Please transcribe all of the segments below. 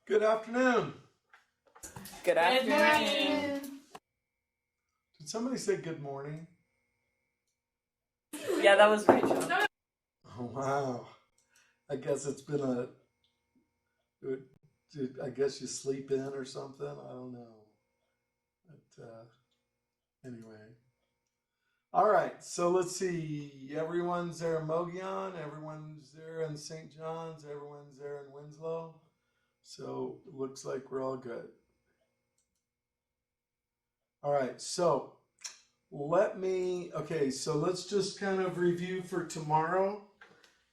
Good afternoon. Good afternoon. Did somebody say good morning? Yeah, that was Rachel. Oh, wow. I guess it's been I guess you sleep in or something. I don't know. But anyway. All right. So let's see. Everyone's there in Mogollon. Everyone's there in St. John's. Everyone's there in Winslow. So it looks like we're all good. All right. So so let's just kind of review for tomorrow.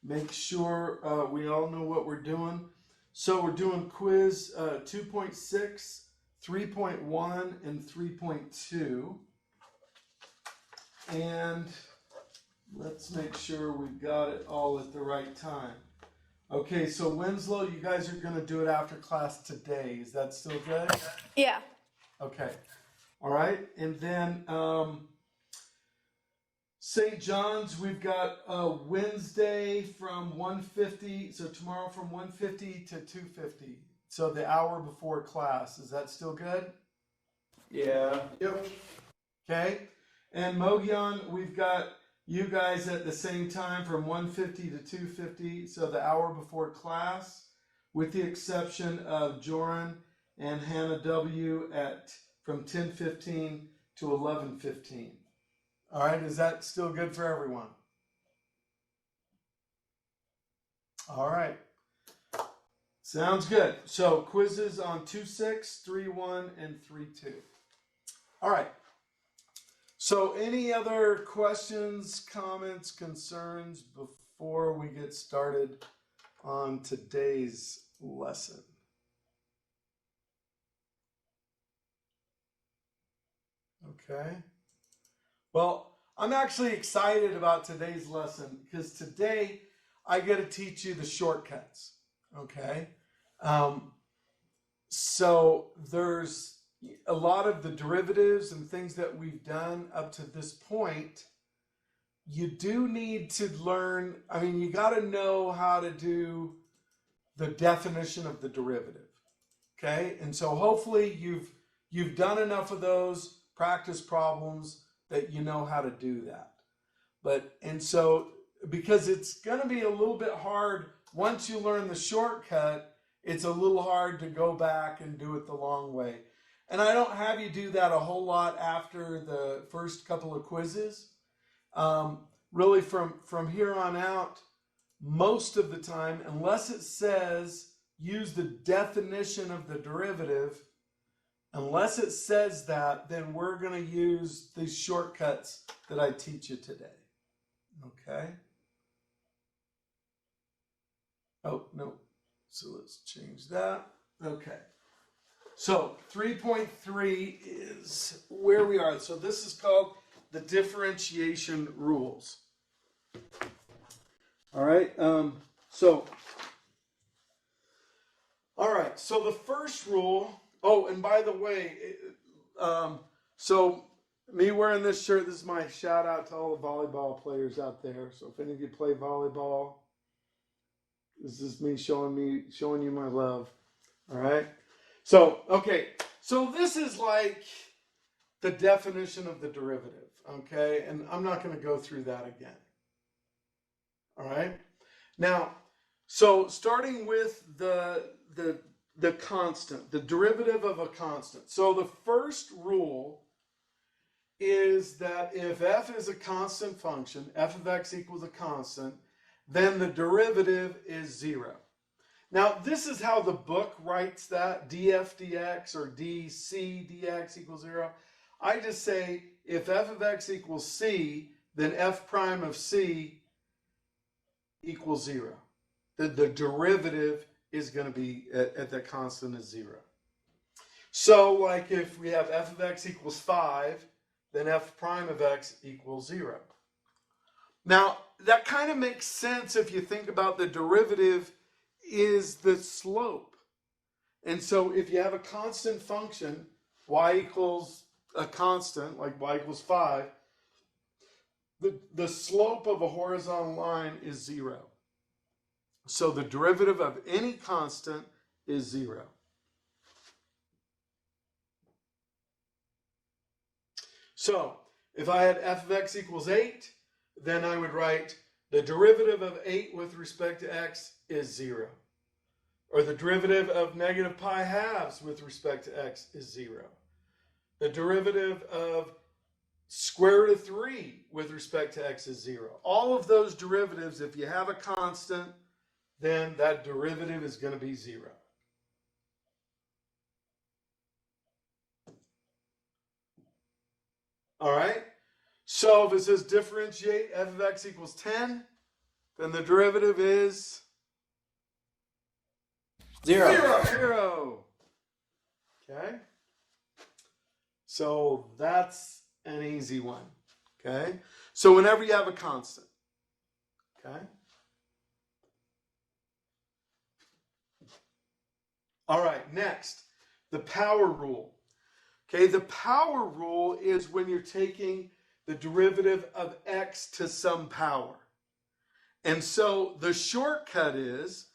Make sure we all know what we're doing. So we're doing quiz 2.6, 3.1, and 3.2. And let's make sure we've got it all at the right time. Okay, so Winslow, you guys are going to do it after class today. Is that still good? Yeah. Okay. All right. And then St. John's, we've got Wednesday from 1:50, so tomorrow from 1:50 to 2:50. So the hour before class. Is that still good? Yeah. Yep. Okay. And Mogollon, we've got you guys at the same time from 1:50 to 2:50, so the hour before class, with the exception of Joran and Hannah W. from 10:15 to 11:15. All right, is that still good for everyone? All right. Sounds good. So quizzes on 2.6, 3.1, and 3.2. All right. So any other questions, comments, concerns before we get started on today's lesson? Okay. Well, I'm actually excited about today's lesson because today I get to teach you the shortcuts. Okay. So there's a lot of the derivatives and things that we've done up to this point. You do need to learn, you got to know how to do the definition of the derivative. Okay. And so hopefully you've done enough of those practice problems that you know how to do that. So because it's going to be a little bit hard once you learn the shortcut, it's a little hard to go back and do it the long way. And I don't have you do that a whole lot after the first couple of quizzes. Really from here on out, most of the time, unless it says use the definition of the derivative, unless it says that, then we're going to use these shortcuts that I teach you today. Okay? Oh, no. So let's change that. Okay. So 3.3 is where we are. So this is called the differentiation rules. All right. So the first rule. Oh, and by the way, so me wearing this shirt, this is my shout out to all the volleyball players out there. So if any of you play volleyball, this is me showing you my love. All right. So, okay. So this is like the definition of the derivative. Okay. And I'm not going to go through that again. All right. Now, so starting with the constant, the derivative of a constant. So the first rule is that if f is a constant function, f of x equals a constant, then the derivative is 0. Now, this is how the book writes that, df dx or dc dx equals 0. I just say if f of x equals c, then f prime of c equals 0. The derivative is going to be at the constant is 0. So, like if we have f of x equals 5, then f prime of x equals 0. Now, that kind of makes sense if you think about the derivative is the slope. And so if you have a constant function, y equals a constant, like y equals 5, the slope of a horizontal line is 0. So the derivative of any constant is 0. So if I had f of x equals 8, then I would write the derivative of 8 with respect to x is 0. Or the derivative of negative pi halves with respect to x is 0. The derivative of square root of 3 with respect to x is 0. All of those derivatives, if you have a constant, then that derivative is going to be 0. All right? So if it says differentiate f of x equals 10, then the derivative is 0. 0. Okay? So that's an easy one. Okay? So whenever you have a constant. Okay? All right, next, the power rule. Okay, the power rule is when you're taking the derivative of x to some power. And so the shortcut is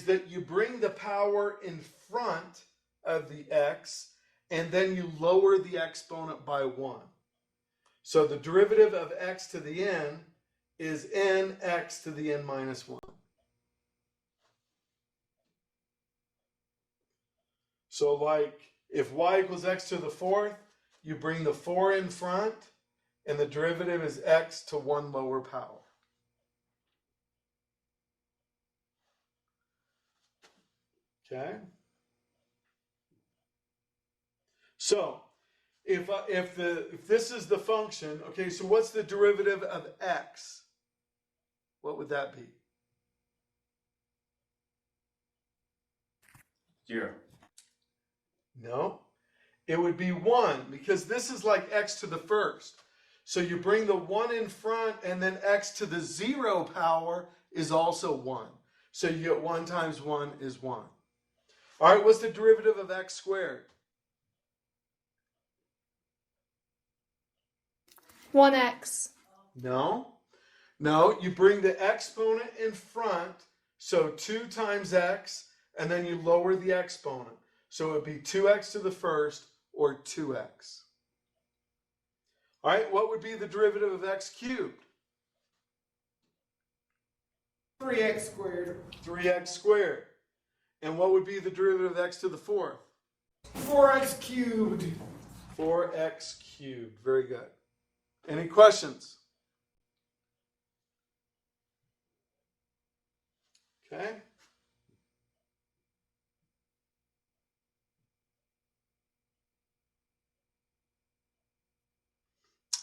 that you bring the power in front of the x and then you lower the exponent by 1. So the derivative of x to the n is nx to the n minus 1. So like if y equals x to the 4th, you bring the 4 in front and the derivative is x to 1 lower power. Okay? So if this is the function, okay, so what's the derivative of x? What would that be? 0. No, it would be 1 because this is like x to the 1st. So you bring the 1 in front and then x to the 0 power is also 1. So you get 1 times 1 is 1. All right, what's the derivative of x squared? 1x. No, you bring the exponent in front, so 2 times x, and then you lower the exponent. So it would be 2x to the 1st or 2x. All right, what would be the derivative of x cubed? 3x squared. 3x squared. And what would be the derivative of x to the 4th? 4x cubed. 4x cubed. Very good. Any questions? Okay.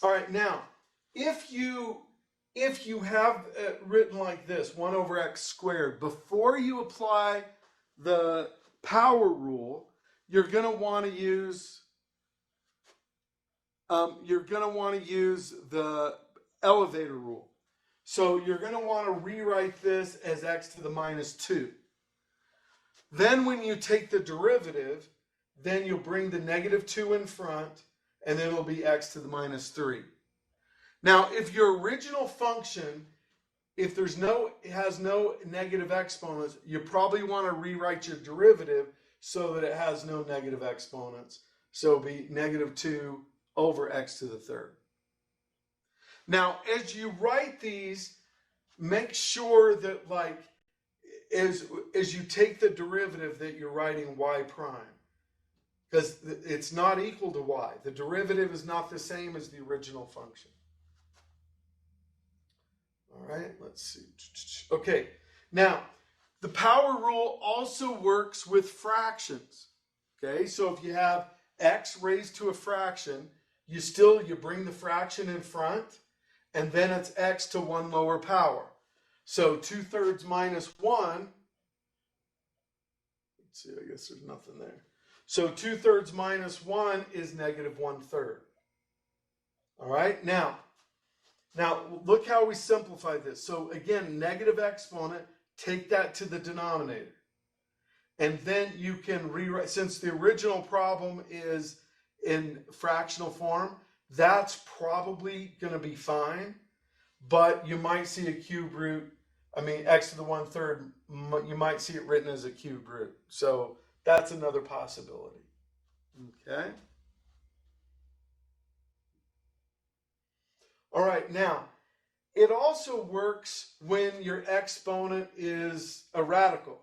All right, now, if you have written like this, 1 over x squared, before you apply the power rule, you're going to want to use the elevator rule. So you're going to want to rewrite this as x to the minus 2. Then when you take the derivative, then you'll bring the negative 2 in front, and then it'll be x to the minus 3. Now, if your original function, if it has no negative exponents, you probably want to rewrite your derivative so that it has no negative exponents. So it'll be negative 2 over x to the 3rd. Now, as you write these, make sure that as you take the derivative that you're writing y prime. Because it's not equal to y. The derivative is not the same as the original function. All right, let's see. Okay, now, the power rule also works with fractions. Okay, so if you have x raised to a fraction, you bring the fraction in front, and then it's x to 1 lower power. So 2/3 minus 1, let's see, I guess there's nothing there. So 2/3 minus 1 is negative 1/3. All right, now look how we simplify this. So again, negative exponent, take that to the denominator. And then you can rewrite, since the original problem is in fractional form, that's probably going to be fine. But you might see a cube root, x to the 1/3, you might see it written as a cube root. So that's another possibility. Okay? All right, now, it also works when your exponent is a radical.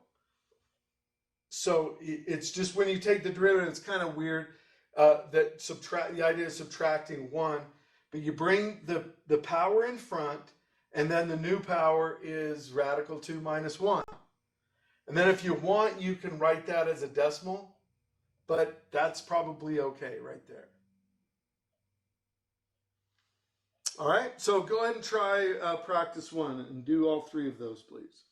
So it's just when you take the derivative, it's kind of weird the idea of subtracting 1, but you bring the power in front, and then the new power is radical 2 minus 1. And then if you want, you can write that as a decimal, but that's probably okay right there. All right, so go ahead and try practice 1 and do all 3 of those, please.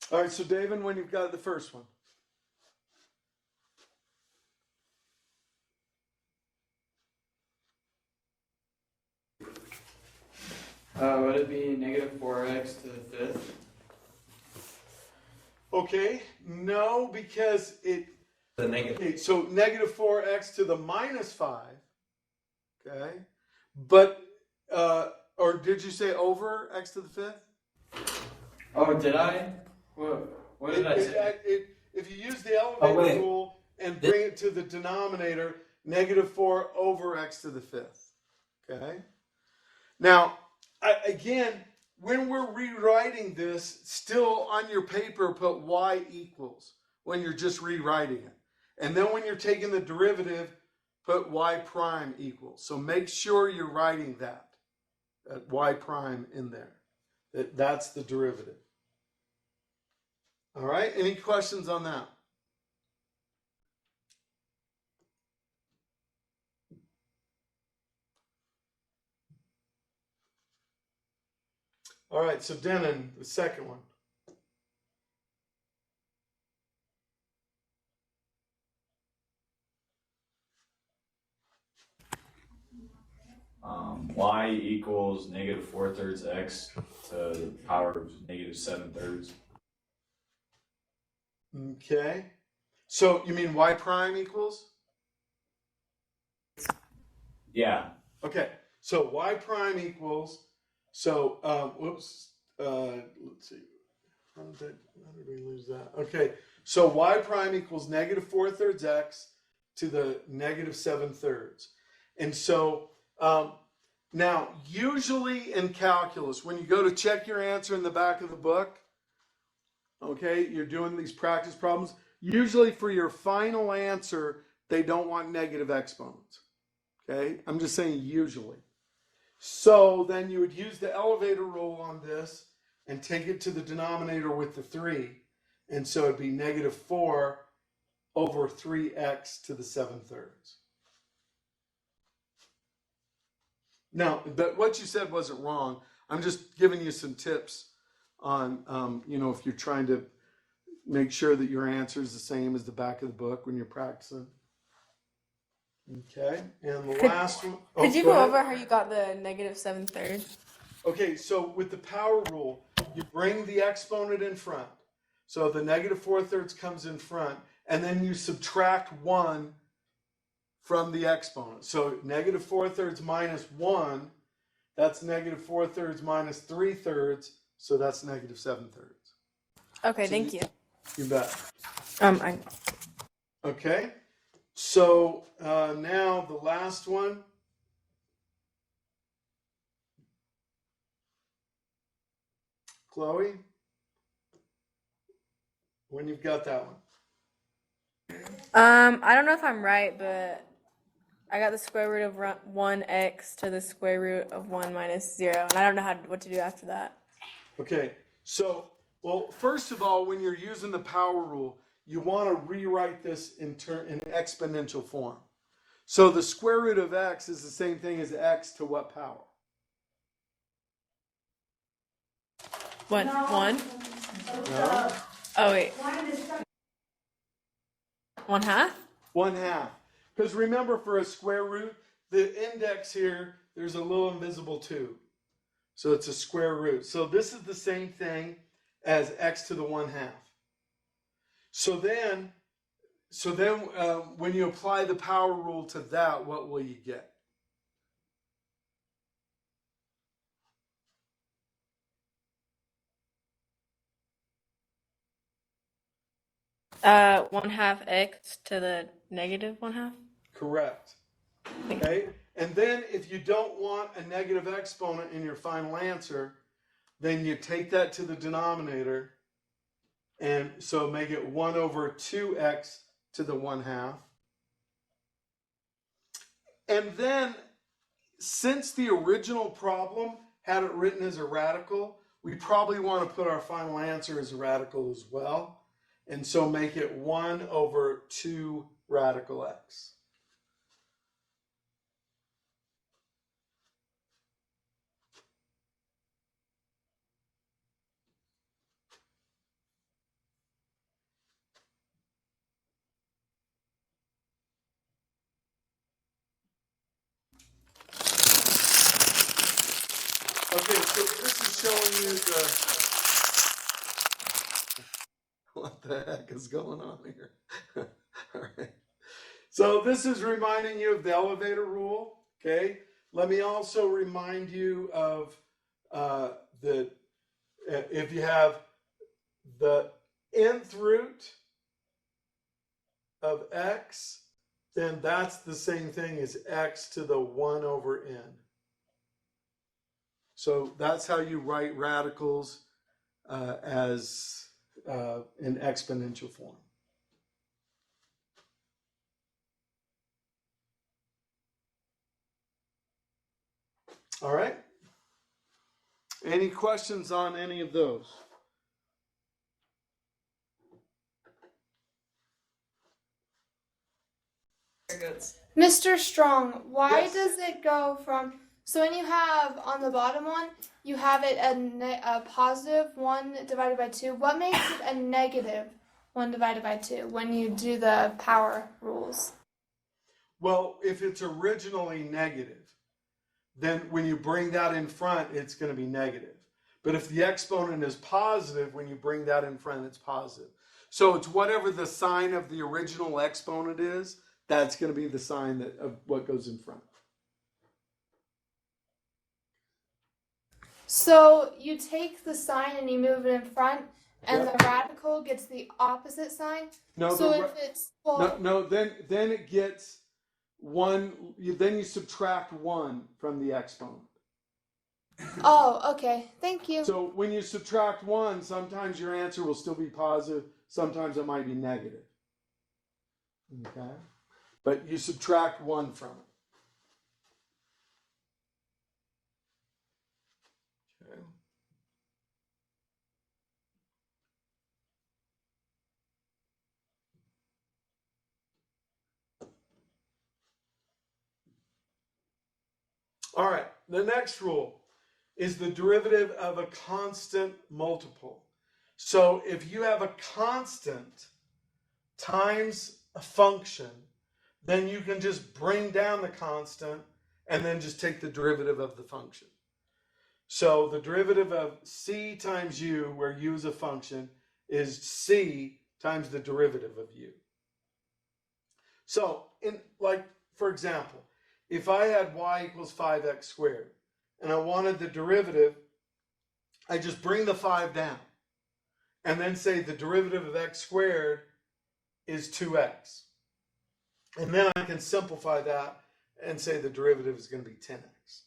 All right, so David, when you've got the first one. Would it be negative 4x to the 5th? Okay, no, because The negative. okay, so negative 4x to the minus 5, okay? But, or did you say over x to the 5th? Oh, did I? What did I say? If you use the elevator rule and bring it to the denominator, negative 4 over x to the 5th, okay? Now, again, when we're rewriting this, still on your paper, put y equals when you're just rewriting it. And then when you're taking the derivative, put y prime equals. So make sure you're writing that y prime in there. That's the derivative. All right, any questions on that? All right, so Denon, the second one. Y equals negative 4/3 x to the power of negative 7/3. Okay. So you mean y prime equals? Yeah. Okay. So y prime equals. So let's see. How did we lose that? Okay. So y prime equals negative 4/3 x to the negative 7/3. And so now, usually in calculus, when you go to check your answer in the back of the book, okay, you're doing these practice problems. Usually for your final answer, they don't want negative exponents. Okay, I'm just saying usually. So then you would use the elevator rule on this and take it to the denominator with the 3. And so it'd be negative 4 over 3x to the 7/3. Now, but what you said wasn't wrong. I'm just giving you some tips on, if you're trying to make sure that your answer is the same as the back of the book when you're practicing. Okay, and the last one. Could you go over how you got the negative 7/3? Okay, so with the power rule, you bring the exponent in front. So the negative 4/3 comes in front, and then you subtract 1 from the exponent. So negative 4/3 minus 1, that's negative 4/3 minus 3/3, so that's negative 7/3. Okay, So thank you. You bet. Okay, so now the last one. Chloe? When you've got that one. I don't know if I'm right, but I got the square root of 1x to the square root of 1 minus 0, and I don't know what to do after that. Okay, so, well, first of all, when you're using the power rule, you want to rewrite this in exponential form. So the square root of x is the same thing as x to what power? What? No. 1? No? Oh, wait. 1 half? 1/2. Because remember, for a square root, the index here, there's a little invisible 2. So it's a square root. So this is the same thing as x to the 1/2. So then when you apply the power rule to that, what will you get? One half x to the negative 1/2. Correct. Okay? And then if you don't want a negative exponent in your final answer, then you take that to the denominator, and so make it 1 over 2x to the 1/2. And then, since the original problem had it written as a radical, we probably want to put our final answer as a radical as well. And so make it 1 over 2 radical x. Okay, so this is showing you what the heck is going on here. All right. So this is reminding you of the elevator rule. Okay. Let me also remind you of if you have the nth root of x, then that's the same thing as x to the 1 over n. So that's how you write radicals as in exponential form. All right. Any questions on any of those? Mr. Strong, why Yes. does it go from, so when you have on the bottom one, you have it a positive 1 divided by 2. What makes it a negative 1 divided by 2 when you do the power rules? Well, if it's originally negative, then when you bring that in front, it's going to be negative. But if the exponent is positive, when you bring that in front, it's positive. So it's whatever the sign of the original exponent is, that's going to be the sign of what goes in front. So you take the sign and you move it in front, and Yep. the radical gets the opposite sign. No, So if it's then it gets 1. Then you subtract 1 from the exponent. Oh, okay. Thank you. So when you subtract 1, sometimes your answer will still be positive. Sometimes it might be negative. Okay? But you subtract 1 from it. Okay. All right. The next rule is the derivative of a constant multiple. So if you have a constant times a function, then you can just bring down the constant and then just take the derivative of the function. So the derivative of c times u, where u is a function, is c times the derivative of u. So, for example, if I had y equals 5x squared, and I wanted the derivative, I just bring the 5 down, and then say the derivative of x squared is 2x. And then I can simplify that and say the derivative is going to be 10x.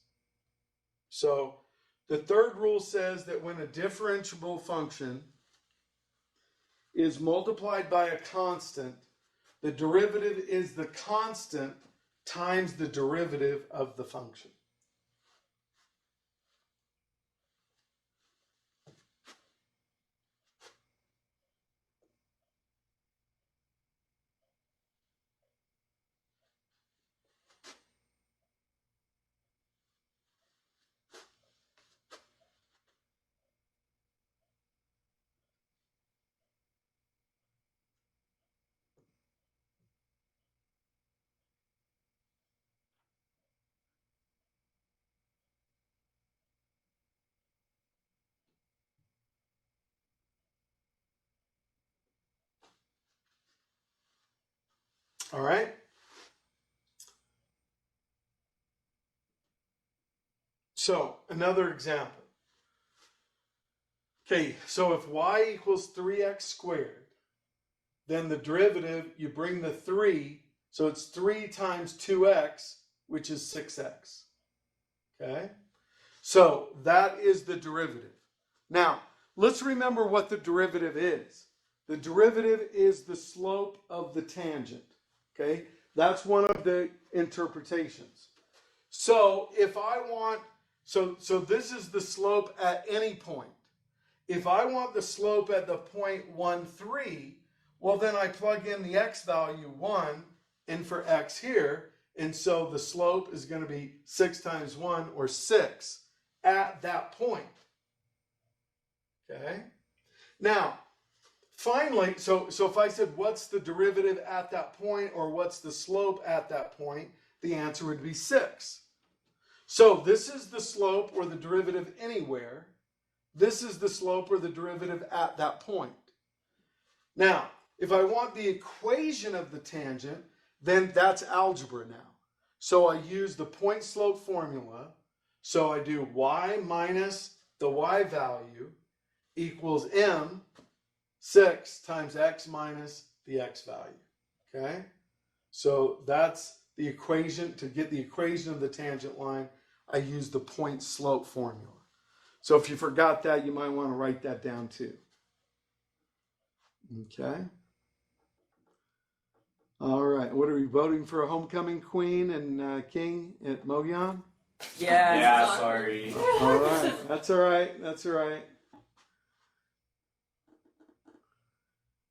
So The third rule says that when a differentiable function is multiplied by a constant, the derivative is the constant times the derivative of the function. All right? So, another example. Okay, so if y equals 3x squared, then the derivative, you bring the 3, so it's 3 times 2x, which is 6x. Okay? So that is the derivative. Now, let's remember what the derivative is. The derivative is the slope of the tangent. Okay? That's one of the interpretations. So if I want, so this is the slope at any point. If I want the slope at the point 1, 3, well, then I plug in the x value 1 in for x here. And so the slope is going to be 6 times 1, or 6, at that point. Okay? Now, finally, so if I said, what's the derivative at that point, or what's the slope at that point, the answer would be 6. So this is the slope or the derivative anywhere. This is the slope or the derivative at that point. Now, if I want the equation of the tangent, then that's algebra now. So I use the point slope formula. So I do y minus the y value equals m 6 times x minus the x value. Okay? So that's the equation. To get the equation of the tangent line, I use the point slope formula. So if you forgot that, you might want to write that down too. Okay. All right. What are we voting for? A homecoming queen and king at Mogollon? Yeah. Yeah, sorry. All right. That's all right. That's all right.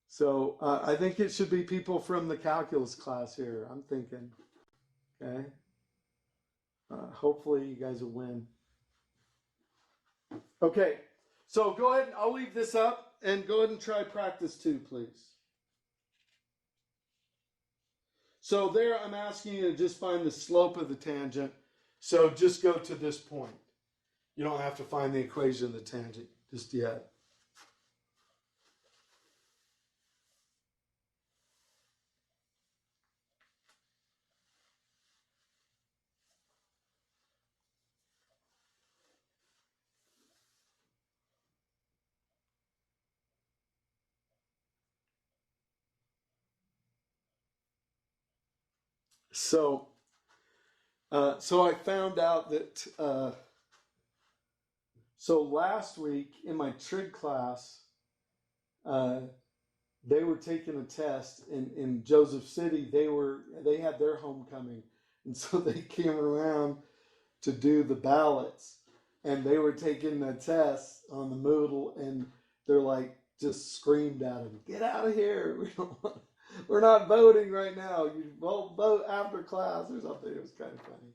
So I think it should be people from the calculus class here. I'm thinking. Okay. Hopefully you guys will win. Okay. So go ahead. I'll leave this up and go ahead and try practice 2, please. So there I'm asking you to just find the slope of the tangent. So just go to this point. You don't have to find the equation of the tangent just yet. So I found out that so last week in my trig class, they were taking a test in Joseph City. They had their homecoming, and so they came around to do the ballots, and they were taking the test on the Moodle, and they're like just screamed at them, "Get out of here! We're not voting right now. You won't vote after class," or something. It was kind of funny.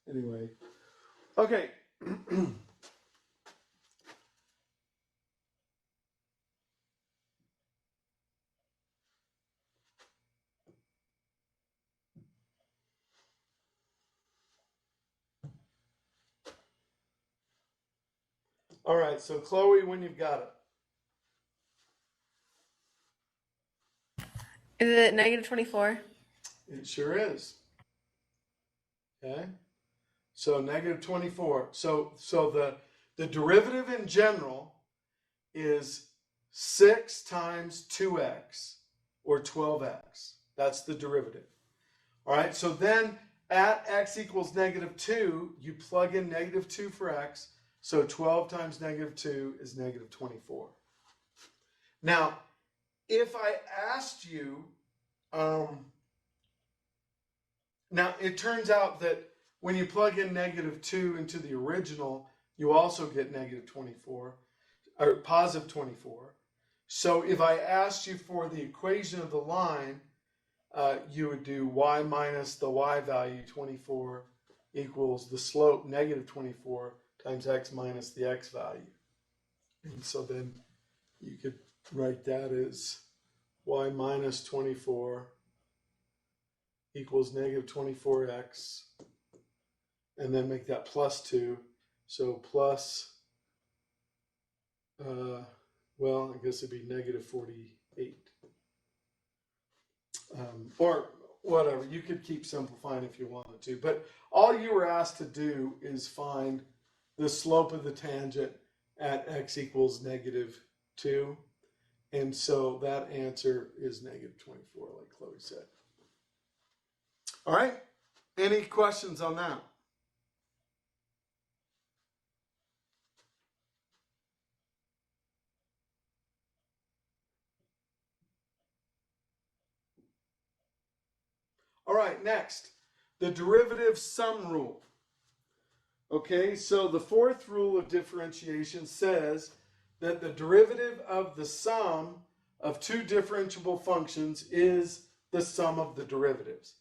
Anyway, okay. All right, so Chloe, when you've got it. Is it negative 24? It sure is. Okay. So negative 24. So the derivative in general is 6 times 2x, or 12x. That's the derivative. All right, so then at x equals negative 2, you plug in negative 2 for x. So 12 times negative 2 is negative 24. Now, if I asked you, now it turns out that when you plug in negative 2 into the original, you also get negative 24, or positive 24. So if I asked you for the equation of the line, you would do y minus the y value, 24, equals the slope, negative 24, times x minus the x value. And so then you could write that as y minus 24 equals negative 24x, and then make that plus 2. So plus, well, I guess it'd be negative 48. Or whatever, you could keep simplifying if you wanted to. But all you were asked to do is find the slope of the tangent at x equals negative 2. And so that answer is negative 24, like Chloe said. All right, any questions on that? All right, next, the derivative sum rule. Okay, so the fourth rule of differentiation says that the derivative of the sum of two differentiable functions is the sum of the derivatives.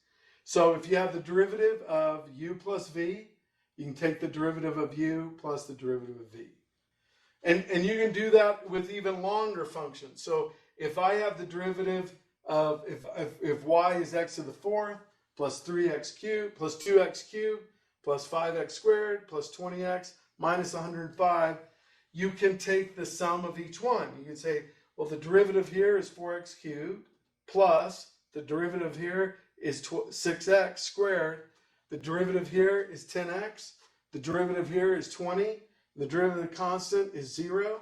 So if you have the derivative of u plus v, you can take the derivative of u plus the derivative of v. And you can do that with even longer functions. So if I have the derivative of, if y is x to the fourth plus 3x cubed plus 2x cubed plus 5x squared plus 20x minus 105, you can take the sum of each one. You can say, well, the derivative here is 4x cubed plus the derivative here is 6x squared. The derivative here is 10x. The derivative here is 20. The derivative of the constant is 0.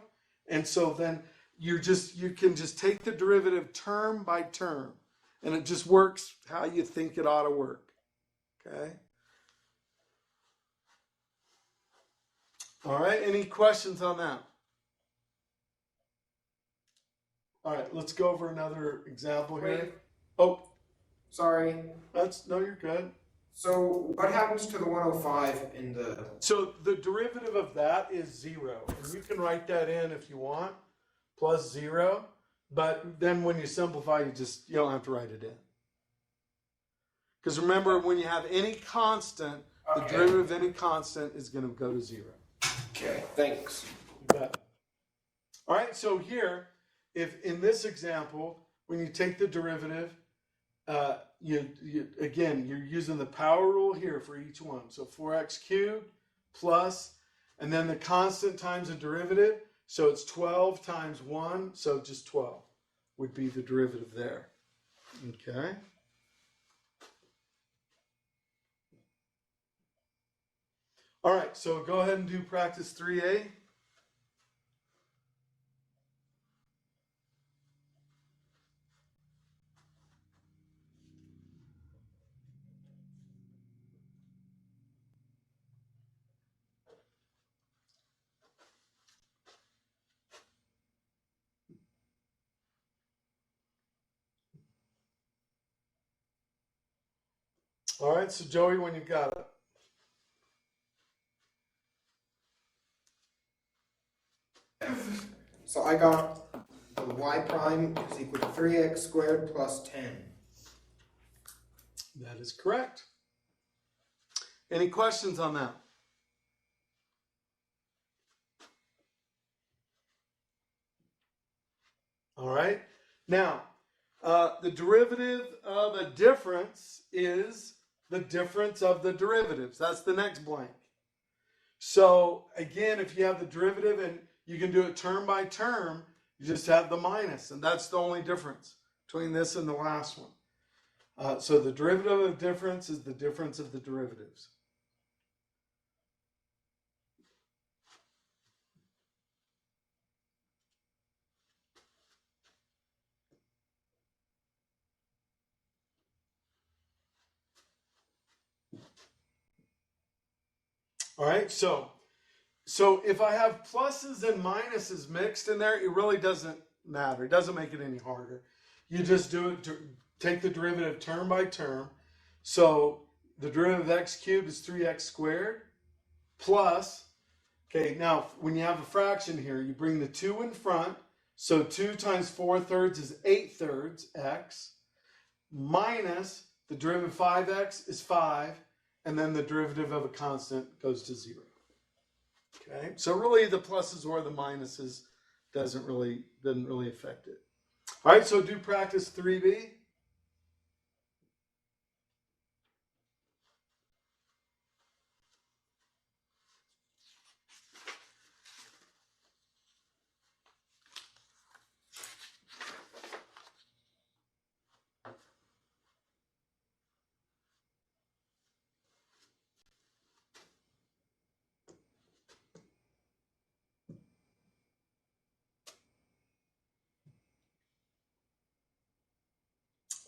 And so then you can just take the derivative term by term, and it just works how you think it ought to work. Okay? All right, any questions on that? All right, let's go over another example here. Wait. Oh, Sorry. no, you're good. So what happens to the 105 in the... So the derivative of that is 0. And you can write that in if you want, plus 0. But then when you simplify, you don't have to write it in. Because remember, when you have any constant, the derivative of any constant is going to go to 0. Okay, thanks. You bet. All right, so here, if in this example, when you take the derivative, you're using the power rule here for each one. So 4x cubed plus, and then the constant times the derivative. So it's 12 times 1, so just 12 would be the derivative there. Okay. All right, so go ahead and do practice 3A. All right, so Joey, when you've got it. So I got the y prime is equal to 3x squared plus 10. That is correct. Any questions on that? All right. Now, the derivative of a difference is the difference of the derivatives. That's the next blank. So again, if you have the derivative and you can do it term by term, you just have the minus, and that's the only difference between this and the last one. So the derivative of difference is the difference of the derivatives. All right, so So if I have pluses and minuses mixed in there, it really doesn't matter. It doesn't make it any harder. You just do it, take the derivative term by term. So the derivative of x cubed is 3x squared plus, okay, now when you have a fraction here, you bring the 2 in front. So 2 times 4/3 is 8/3 x minus the derivative of 5x is 5, and then the derivative of a constant goes to 0. Okay, so really the pluses or the minuses doesn't really affect it. All right, so do practice 3b.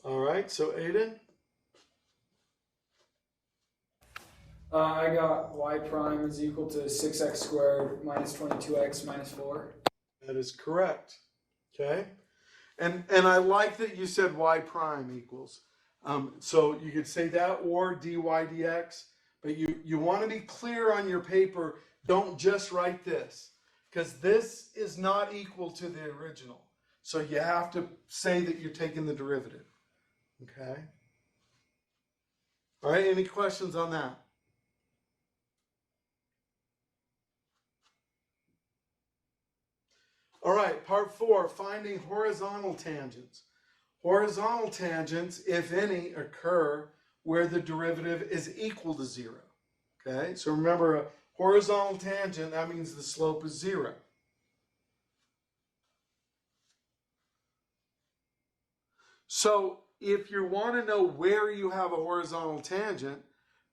All right, so Aiden. I got y prime is equal to 6x squared minus 22x minus 4. That is correct. Okay, and I like that you said y prime equals. So you could say that or dy dx, but you want to be clear on your paper. Don't just write this, because this is not equal to the original. So you have to say that you're taking the derivative. Okay. All right, any questions on that? All right, part 4, finding horizontal tangents. Horizontal tangents, if any, occur where the derivative is equal to 0. Okay, so remember, a horizontal tangent, that means the slope is 0. So if you want to know where you have a horizontal tangent,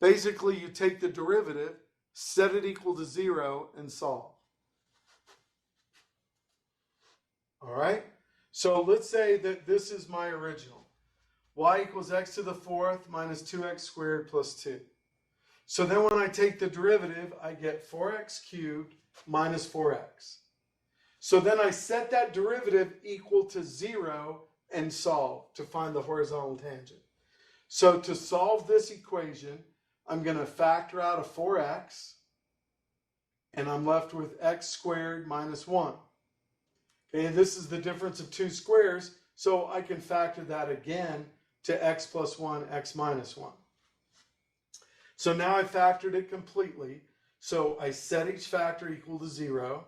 basically you take the derivative, set it equal to 0, and solve. All right, so let's say that this is my original. Y equals x to the 4th minus 2x squared plus 2. So then when I take the derivative, I get 4x cubed minus 4x. So then I set that derivative equal to 0 and solve to find the horizontal tangent. So to solve this equation, I'm going to factor out a 4x, and I'm left with x squared minus 1. Okay, and this is the difference of 2 squares, so I can factor that again to x plus 1, x minus 1. So now I factored it completely. So I set each factor equal to 0,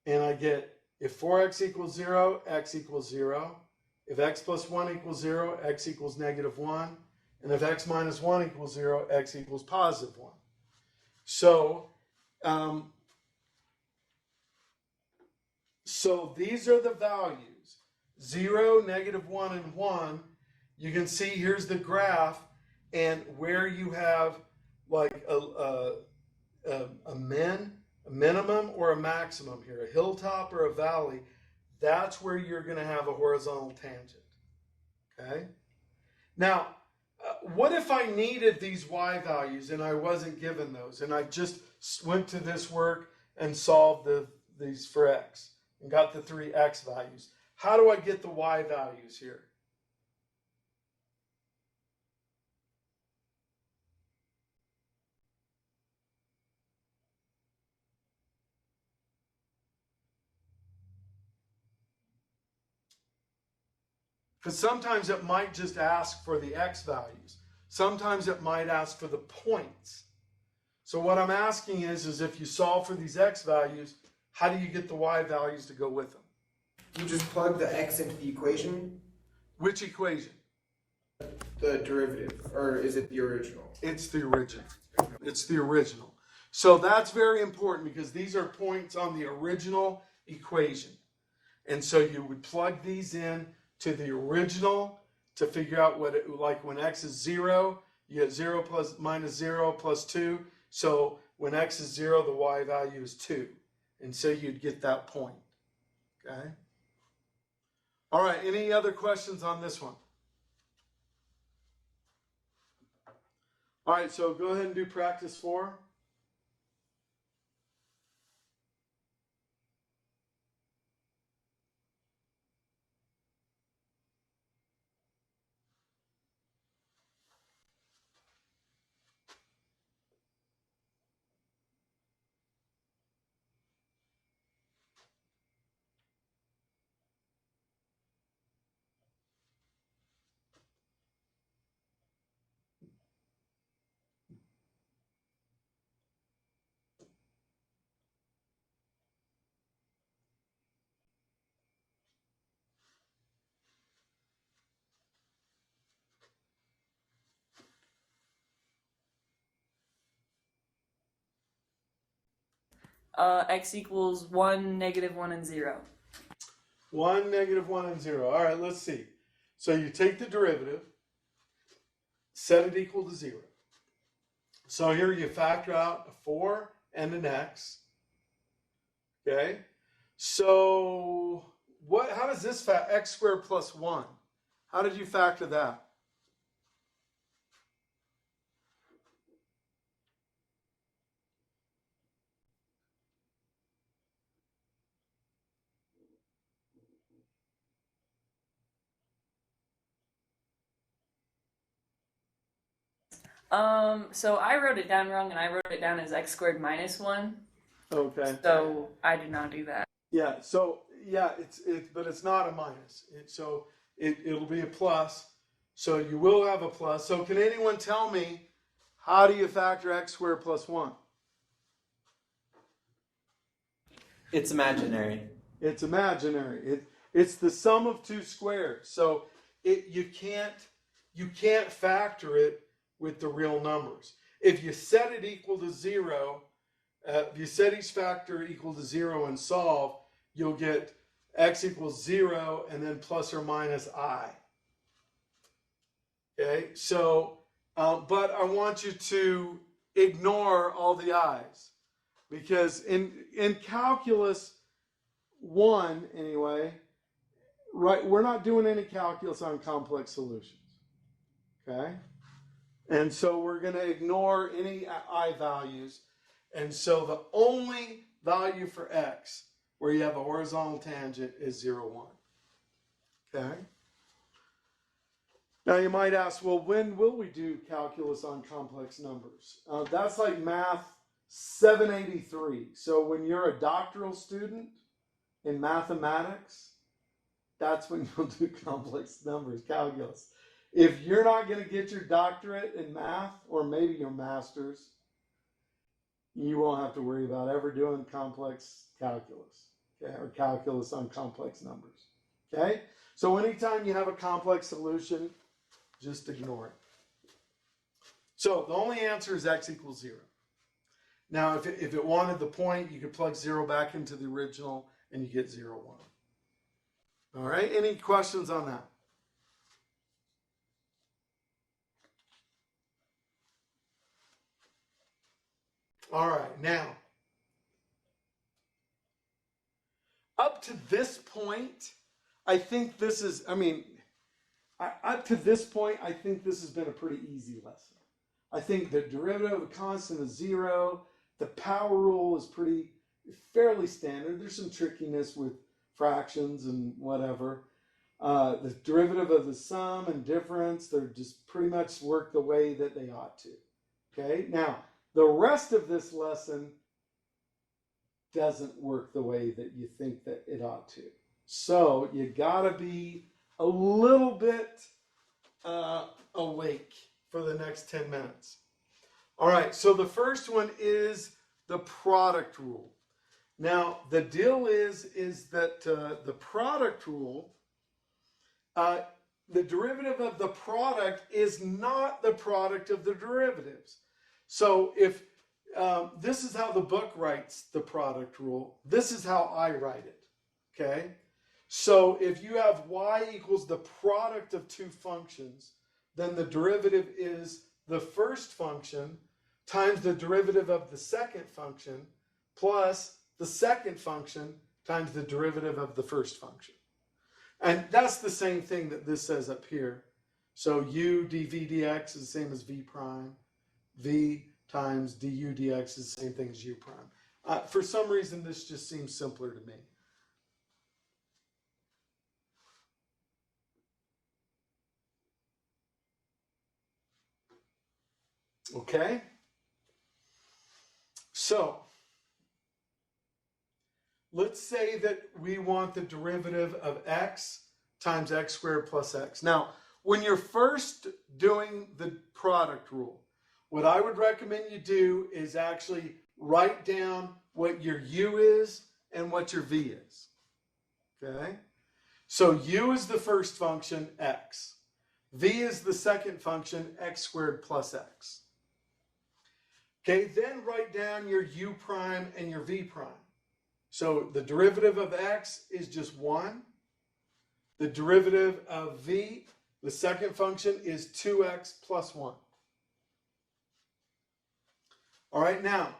and I get if 4x equals 0, x equals 0. If x plus 1 equals 0, x equals negative 1. And if x minus 1 equals 0, x equals positive 1. So these are the values, 0, negative 1, and 1. You can see here's the graph, and where you have like a minimum or a maximum here, a hilltop or a valley, that's where you're going to have a horizontal tangent. Okay? Now, what if I needed these y values and I wasn't given those, and I just went to this work and solved these for x and got the 3 x values? How do I get the y values here? Because sometimes it might just ask for the x values. Sometimes it might ask for the points. So what I'm asking is if you solve for these x values, how do you get the y values to go with them? You just plug the x into the equation, Which equation? the derivative, or is it the original? It's the original. It's the original. So that's very important because these are points on the original equation. And so you would plug these in to the original to figure out what it, like when x is 0, you get 0 plus minus 0 plus 2. So when x is 0, the y value is 2. And so you'd get that point. Okay? All right, any other questions on this one? All right, so go ahead and do practice 4. X equals 1, -1, and 0. 1, -1, and 0. All right, let's see. So you take the derivative, set it equal to 0. So here you factor out a 4 and an x. Okay? So how does this x squared plus 1? How did you factor that? So I wrote it down wrong, and I wrote it down as x squared minus 1. Okay. So I did not do that. Yeah, so but it's not a minus. It'll be a plus. So you will have a plus. So can anyone tell me, how do you factor x squared plus 1? It's imaginary. It's imaginary. It's the sum of two squares. So you can't factor it with the real numbers. If you set it equal to 0, if you set each factor equal to 0 and solve, you'll get x equals 0 and then plus or minus I. Okay, so, but I want you to ignore all the i's, because in calculus 1 anyway, right, we're not doing any calculus on complex solutions. Okay, and so we're going to ignore any I values. And so the only value for x where you have a horizontal tangent is 0, 1. Okay? Now you might ask, well, when will we do calculus on complex numbers? That's like math 783. So when you're a doctoral student in mathematics, that's when you'll do complex numbers, calculus. If you're not going to get your doctorate in math, or maybe your master's, you won't have to worry about ever doing complex calculus, okay, or calculus on complex numbers. Okay? So anytime you have a complex solution, just ignore it. So the only answer is x equals 0. Now, if it wanted the point, you could plug 0 back into the original and you get 0, 1. All right? Any questions on that? All right, now, up to this point, I think this is, up to this point, I think this has been a pretty easy lesson. I think the derivative of a constant is 0. The power rule is fairly standard. There's some trickiness with fractions and whatever. The derivative of the sum and difference, they're just pretty much work the way that they ought to. Okay, now, the rest of this lesson doesn't work the way that you think that it ought to. So you gotta be a little bit awake for the next 10 minutes. All right, so the first one is the product rule. Now, the deal is that the product rule, the derivative of the product is not the product of the derivatives. So if this is how the book writes the product rule, this is how I write it, okay? So if you have y equals the product of two functions, then the derivative is the first function times the derivative of the second function plus the second function times the derivative of the first function. And that's the same thing that this says up here. So u dv dx is the same as v prime. V times du dx is the same thing as u prime. For some reason, this just seems simpler to me. Okay? So, let's say that we want the derivative of x times x squared plus x. Now, when you're first doing the product rule, what I would recommend you do is actually write down what your u is and what your v is. Okay? So u is the first function, x. V is the second function, x squared plus x. Okay, then write down your u prime and your v prime. So the derivative of x is just 1. The derivative of v, the second function, is 2x plus 1. All right, now,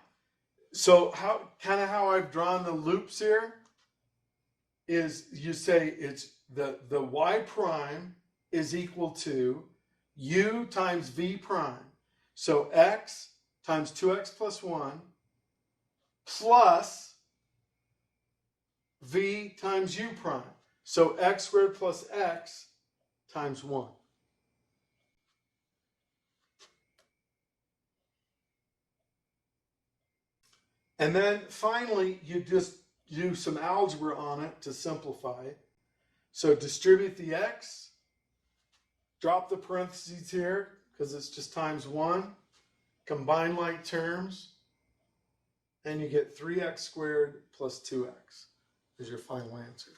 so how I've drawn the loops here is you say it's the y prime is equal to u times v prime. So x times 2x plus 1 plus v times u prime. So x squared plus x times 1. And then finally, you just do some algebra on it to simplify it. So distribute the x, drop the parentheses here because it's just times 1, combine like terms, and you get 3x squared plus 2x is your final answer.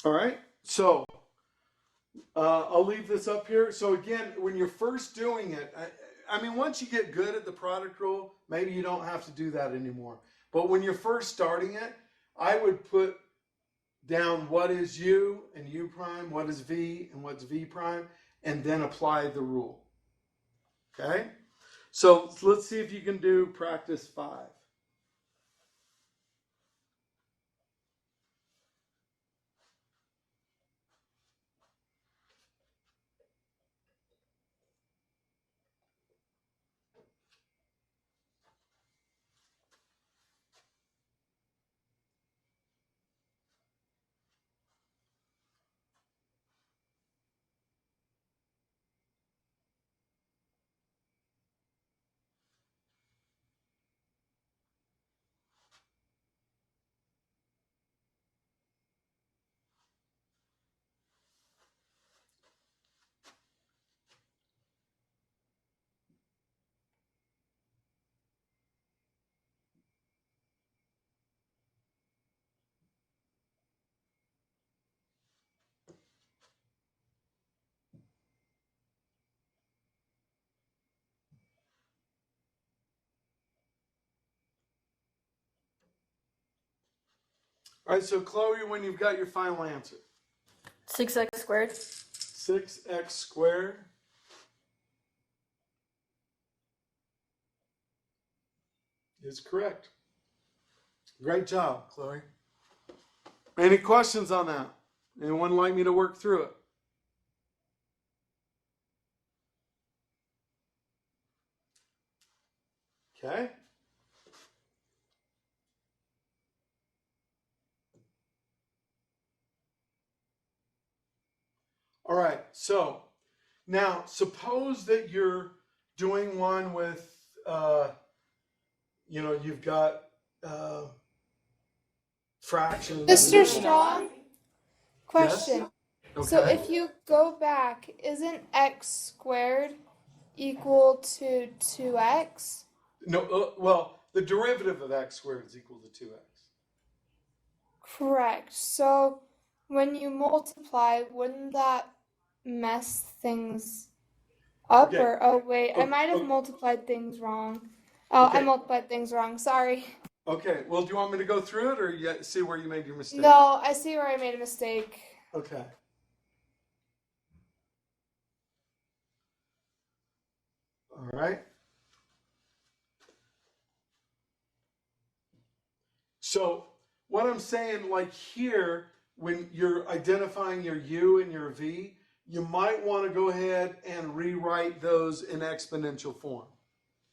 All right, so I'll leave this up here. So again, when you're first doing it, I mean, once you get good at the product rule, maybe you don't have to do that anymore. But when you're first starting it, I would put down what is u and u prime, what is v and what's v prime, and then apply the rule. Okay? So let's see if you can do practice 5. All right, so Chloe, when you've got your final answer. 6x squared. 6x squared is correct. Great job, Chloe. Any questions on that? Anyone like me to work through it? Okay. All right, so now suppose that you're doing one with, you've got fractions. Mr. Strong, question. Okay. So if you go back, isn't x squared equal to 2x? No, well, the derivative of x squared is equal to 2x. Correct. So when you multiply, wouldn't that mess things up? Okay. Or, oh wait, I might have Okay. multiplied things wrong. Oh, Okay. I multiplied things wrong. Sorry. Okay, well, do you want me to go through it or you see where you made your mistake? No, I see where I made a mistake. Okay. All right. So what I'm saying, like here, when you're identifying your u and your v, you might want to go ahead and rewrite those in exponential form,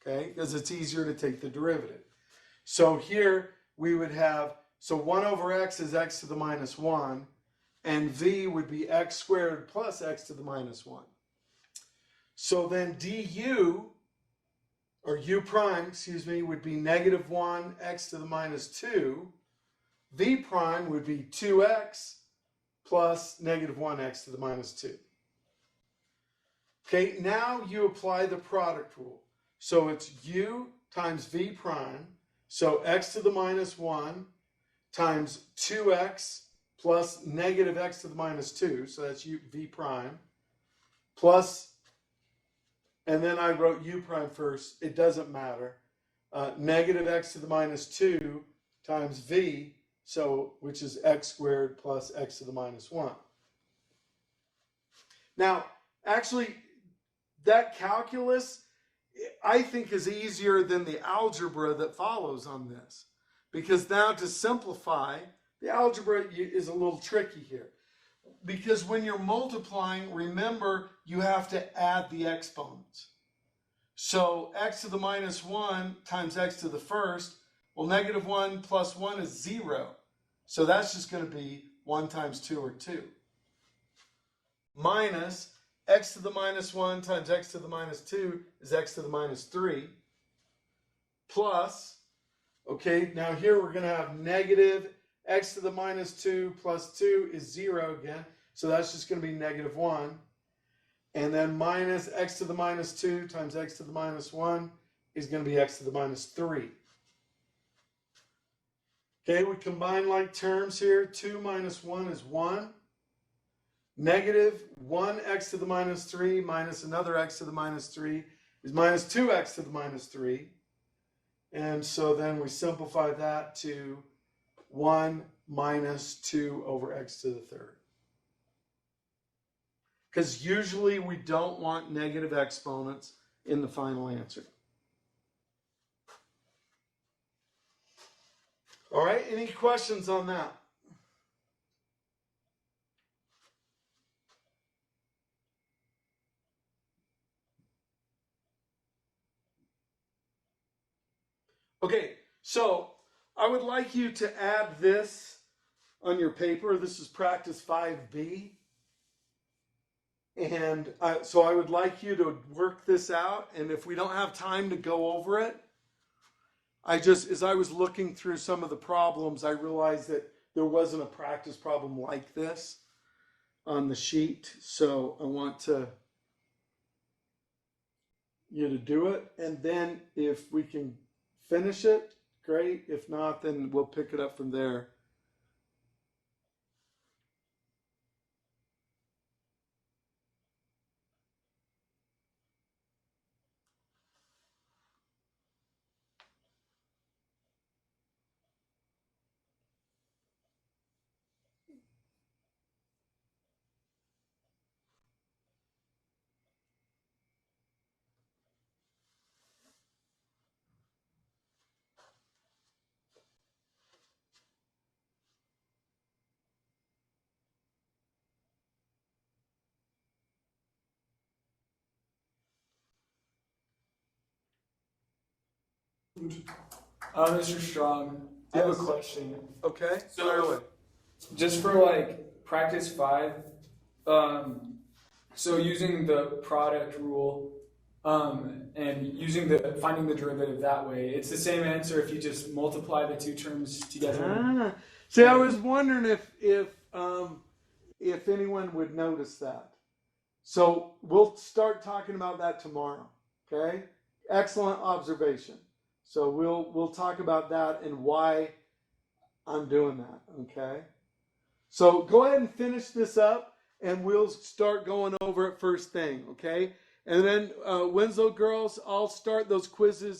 okay? Because it's easier to take the derivative. So here we would have, so 1 over x is x to the minus 1, and v would be x squared plus x to the minus 1. So then du, or u prime, excuse me, would be negative 1 x to the minus 2. V prime would be 2x plus negative 1x to the minus 2. Okay, now you apply the product rule. So it's u times v prime, so x to the minus 1 times 2x plus negative x to the minus 2, so that's v prime, plus, and then I wrote u prime first, it doesn't matter, negative x to the minus 2 times v, so which is x squared plus x to the minus 1. Now, actually, that calculus, I think, is easier than the algebra that follows on this. Because now to simplify, the algebra is a little tricky here. Because when you're multiplying, remember, you have to add the exponents. So x to the minus 1 times x to the first, well, negative 1 plus 1 is 0. So that's just going to be 1 times 2, or 2. Minus x to the minus 1 times x to the minus 2 is x to the minus 3. Plus, okay, now here we're going to have negative x to the minus 2 plus 2 is 0 again. So that's just going to be negative 1. And then minus x to the minus 2 times x to the minus 1 is going to be x to the minus 3. Okay, we combine like terms here. 2 minus 1 is 1. Negative 1x to the minus 3 minus another x to the minus 3 is minus 2x to the minus 3. And so then we simplify that to 1 minus 2 over x to the third. Because usually we don't want negative exponents in the final answer. All right, any questions on that? Okay, so I would like you to add this on your paper. This is practice 5B. And so I would like you to work this out. And if we don't have time to go over it, as I was looking through some of the problems, I realized that there wasn't a practice problem like this on the sheet. So I want you to do it. And then if we can finish it, great. If not, then we'll pick it up from there. Mr. Strong, I have a Yes. question. Okay, So- fire away. Just for like practice 5, so using the product rule, and using finding the derivative that way, it's the same answer if you just multiply the two terms together. See, I was wondering if anyone would notice that. So we'll start talking about that tomorrow. Okay, excellent observation. So we'll talk about that and why I'm doing that. Okay, so go ahead and finish this up, and we'll start going over it first thing. Okay, and then Winslow girls, I'll start those quizzes